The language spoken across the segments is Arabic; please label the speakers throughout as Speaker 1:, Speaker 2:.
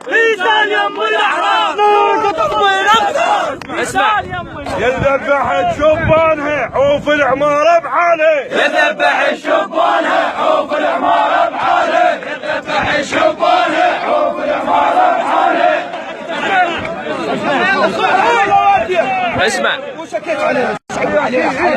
Speaker 1: ميزان يم الاحرار تطبيل اكثر اسمع
Speaker 2: يذبح شبانها عوف العماره بحاله
Speaker 1: يذبح شبانها عوف العماره بحاله يذبح شبانها عوف العماره بحاله
Speaker 3: اسمع
Speaker 2: وسكت عليه اسمع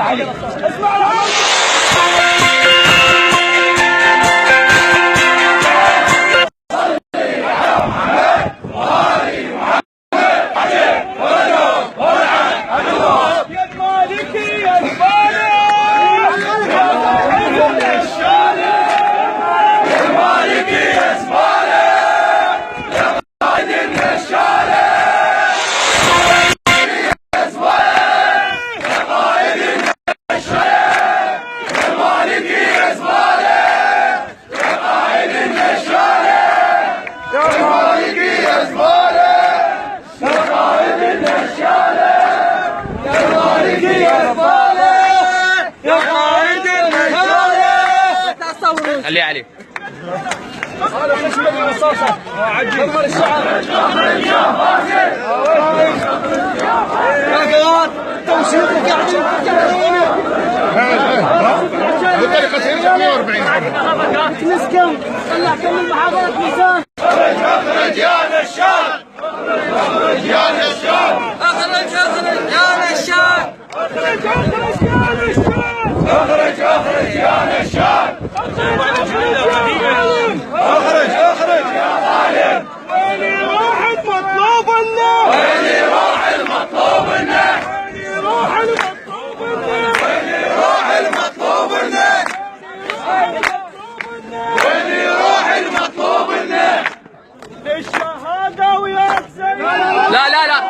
Speaker 3: اللي عليه
Speaker 2: بطريقة 140
Speaker 1: مسكن طلع كل محاضرة ميزان اخرج يا نشال اخرج يا نشال اخرج يا نشال اخرج يا نشال اخرج يا ظالم
Speaker 2: ويلي راح المطلوب لنا
Speaker 1: ويلي راح المطلوب لنا
Speaker 2: ويلي راح المطلوب لنا
Speaker 1: ويلي راح المطلوب لنا
Speaker 2: الشهادة ويا السلام
Speaker 3: لا لا لا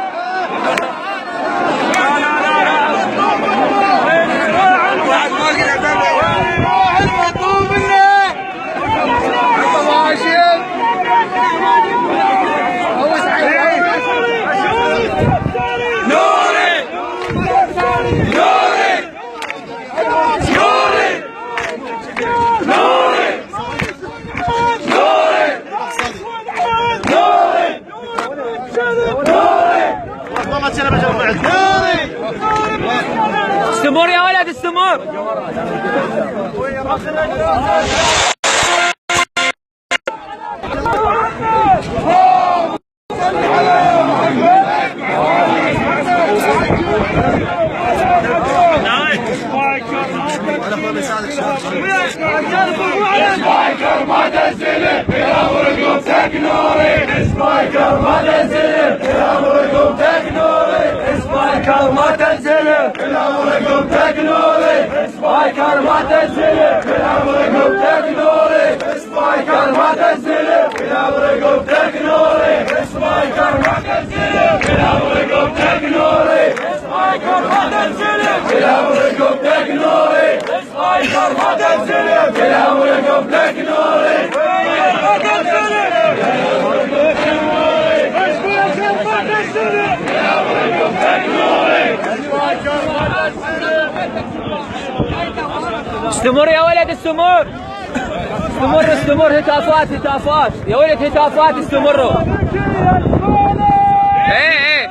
Speaker 3: استمر يا ولد استمر
Speaker 1: سبايكر ما تنزلب يا رقبتك نوري سبايكر ما تنزلب يا رقبتك نوري سبايكر ما تنزلب يا رقبتك نوري سبايكر ما تنزلب يا رقبتك نوري سبايكر ما تنزلب يا رقبتك نوري سبايكر ما تنزلب يا رقبتك نوري سبايكر ما تنزلب يا رقبتك نوري سبايكر ما تنزلب يا رقبتك نوري
Speaker 3: استمر يا ولد استمر استمر هتافات يا ولد هتافات استمروا ايه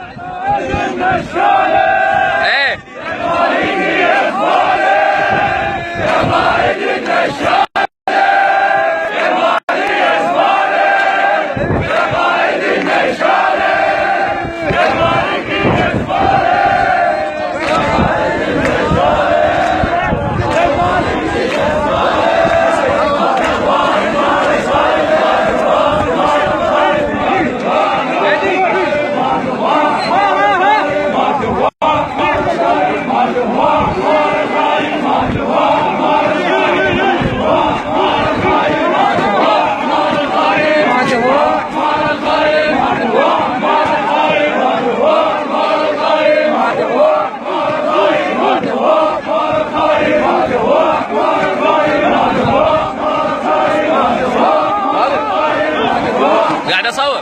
Speaker 3: قاعد اصور.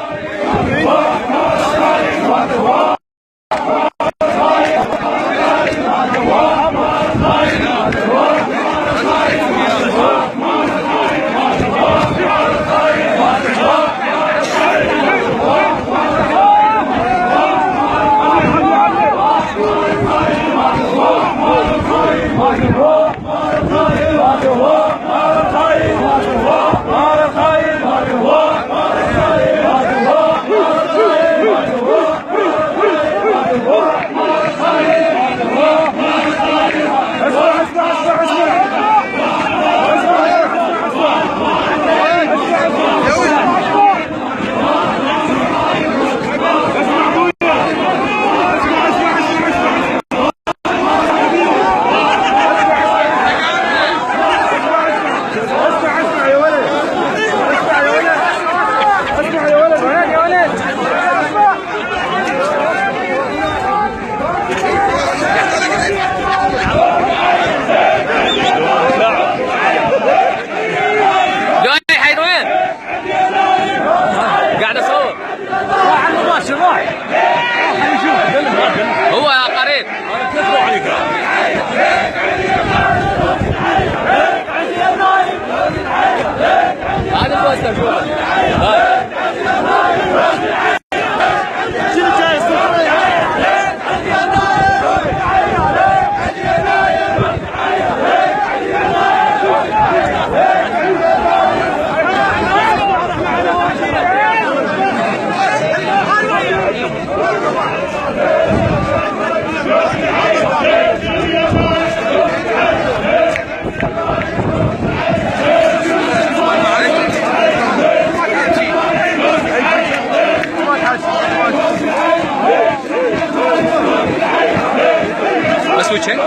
Speaker 3: بس وجهك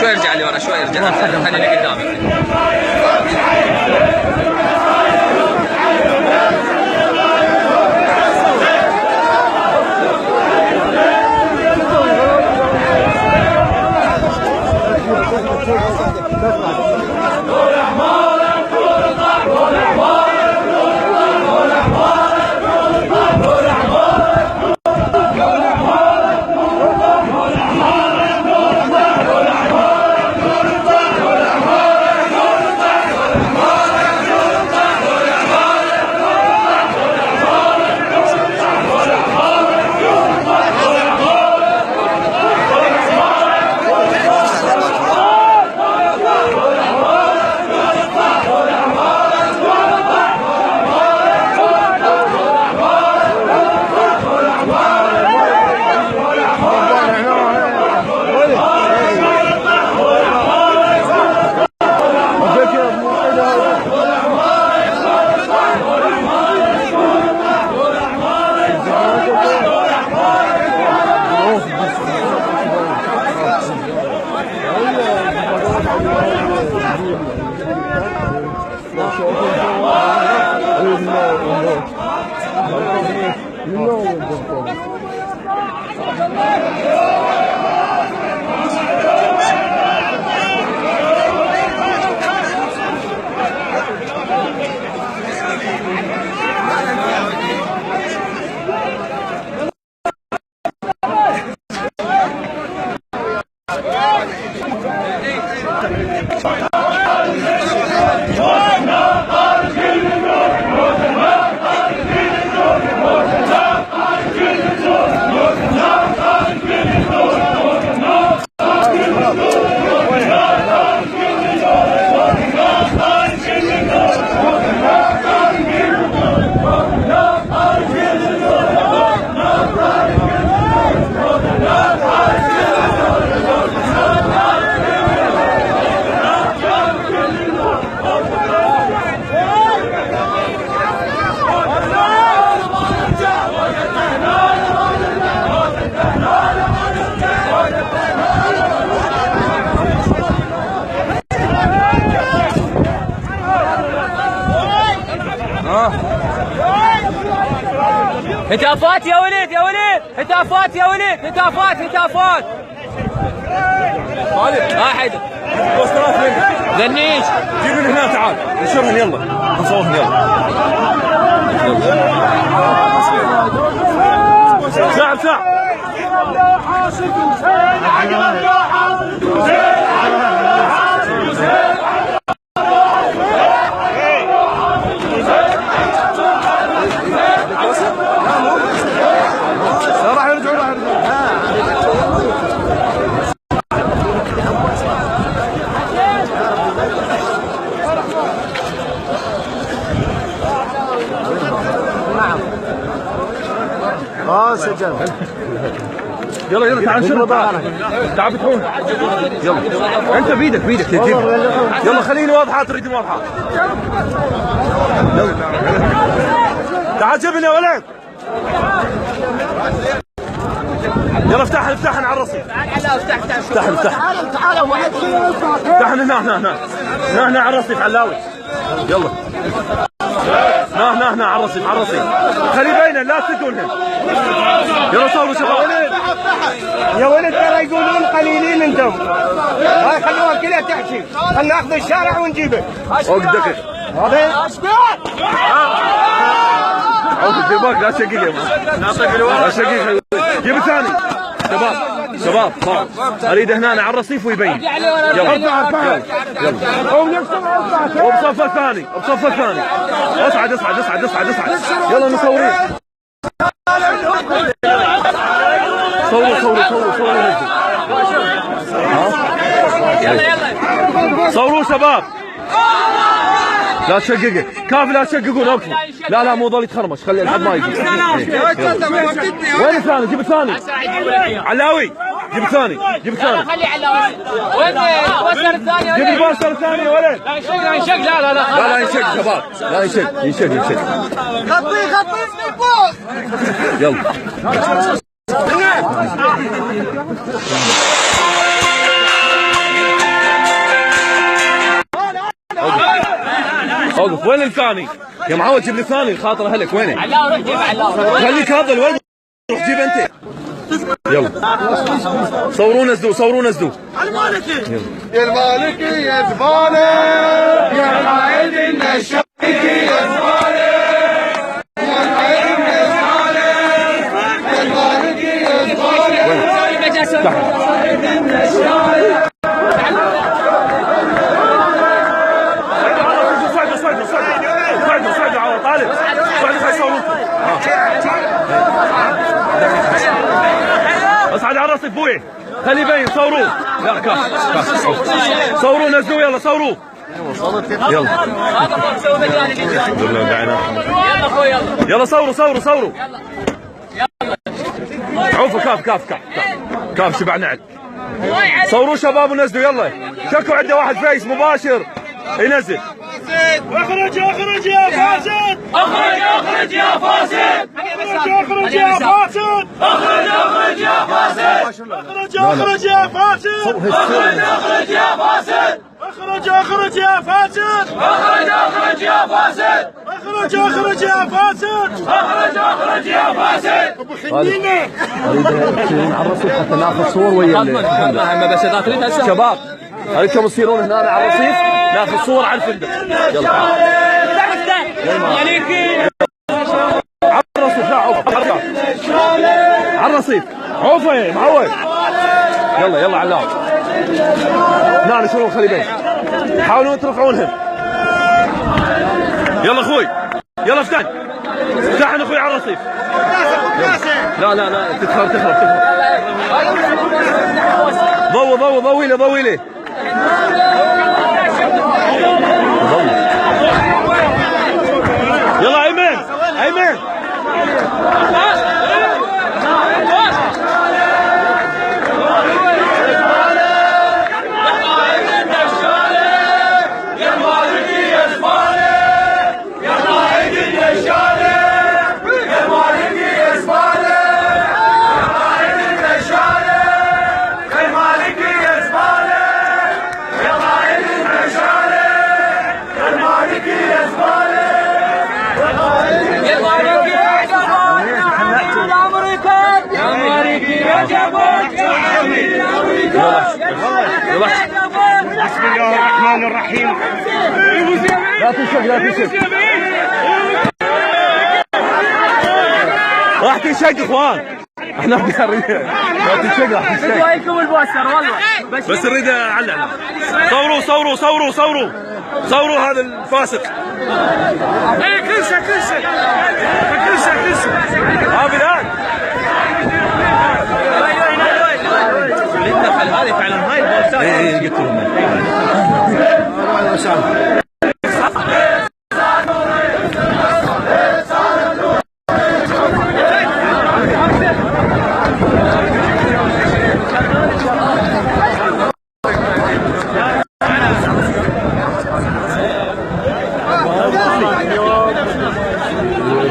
Speaker 3: شوي ارجع لي ورا، شوي ارجع خليني قدامك. هتافات يا وليد، يا وليد، هتافات يا وليد، هتافات هتافات. واحد ذنيش
Speaker 2: جيب من هنا، تعال نشرهن، يلا نصورهن، يلا ساعة ساعة. سجل. يلا يلا تعال نشرب، تعال بتهون، يلا انت بيدك تجيب، يلا خليني واضحه، تريدني واضحه، يلا تعال جبني يا ولد، يلا افتحن على الرصيف، افتحن هنا على الرصيف علاوي، يلا هنا على الرصيف خلي بينا، لا تسدونهم، يلا صوروا شباب.
Speaker 4: يا ولد ترى يقولون قليلين انتم، هاي خلوها كلها تحكي، خلنا ناخذ الشارع ونجيبه.
Speaker 2: وقت دقيقة
Speaker 4: هذا اشباح.
Speaker 2: عوف الدباك، لا شقيق يا ابو، لا شقيق، جيب الثاني شباب، شباب اريد هنا على الرصيف ويبين. يلا يلا وبصف الثاني اصعد يلا مصورين. صوروا شباب. لا تشققه كافي، لا تشققون. اوكي لا مو ظل يتخرمش، خلي لحد ما يجي. وين الثاني؟ جيب الثاني علاوي، جيب الثاني
Speaker 3: خلي علاوي. وين البوستر الثاني؟
Speaker 2: جيب البوستر الثاني يا ولد.
Speaker 3: لا ينشق. لا
Speaker 2: ينشق شباب، لا ينشق.
Speaker 1: خطي فوق.
Speaker 2: يلا اوقف. وين الثاني يا معود؟ جيب لي الثاني خاطر اهلك. وينه؟
Speaker 3: علاوي، روح جيب علاوي.
Speaker 2: خليك هذا الولد، روح جيب انت. يلا صوروا نزلوا.
Speaker 1: يا المالكي يا زباله، يا قائد النشاكي يا زباله، يا قائد النشاكي يا المالكي يا زباله.
Speaker 2: صعدوا على طالب، صعدوا خلي يصورون. اصعد على الرصيف بوي، خلي يبين. صوروا. لا كاف صوروا نزلوا. يلا صوروا. يلا يلا صوروا. عوفوا كاف شبع نعل. صوروا شباب ونزلوا. يلا شكوا عنده واحد فيس مباشر ينزل. اخرج يا فاسد. اخرج يا فاسد. ابو حنينه اريد على الرصيف حتى ناخذ صور ويا شباب. اريدكم تصيرون هنا على الرصيف ناخذ صور على الفندق. يلا على الرصيف. لا عوف على الرصيف. عوفه معود. يلا علاوي. هنا شنو خلي بين. حاولوا ترفعونهم. يلا اخوي، يلا افتح اخوي على الرصيف. لا تخرب. ضوي لي. يلا ايمن. بسم الله الرحمن الرحيم. لا تنشق. راح تنشق اخوان، احنا بقارين. لا تنشق.
Speaker 3: وينكم البوستر والله.
Speaker 2: بس نريد اعلق. صوروا هذا الفاسق.
Speaker 1: كل شيء
Speaker 2: ها بلال.
Speaker 3: هذه فعلا هاي البوستر.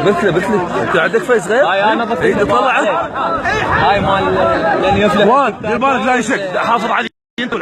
Speaker 2: قلت لهم بثلي انت عندك فيس غير؟
Speaker 3: هاي انا بثلي
Speaker 2: طلع.
Speaker 3: هاي مال لن يفلح.
Speaker 2: دير بالك لا ينشق. حافظ عليه انت.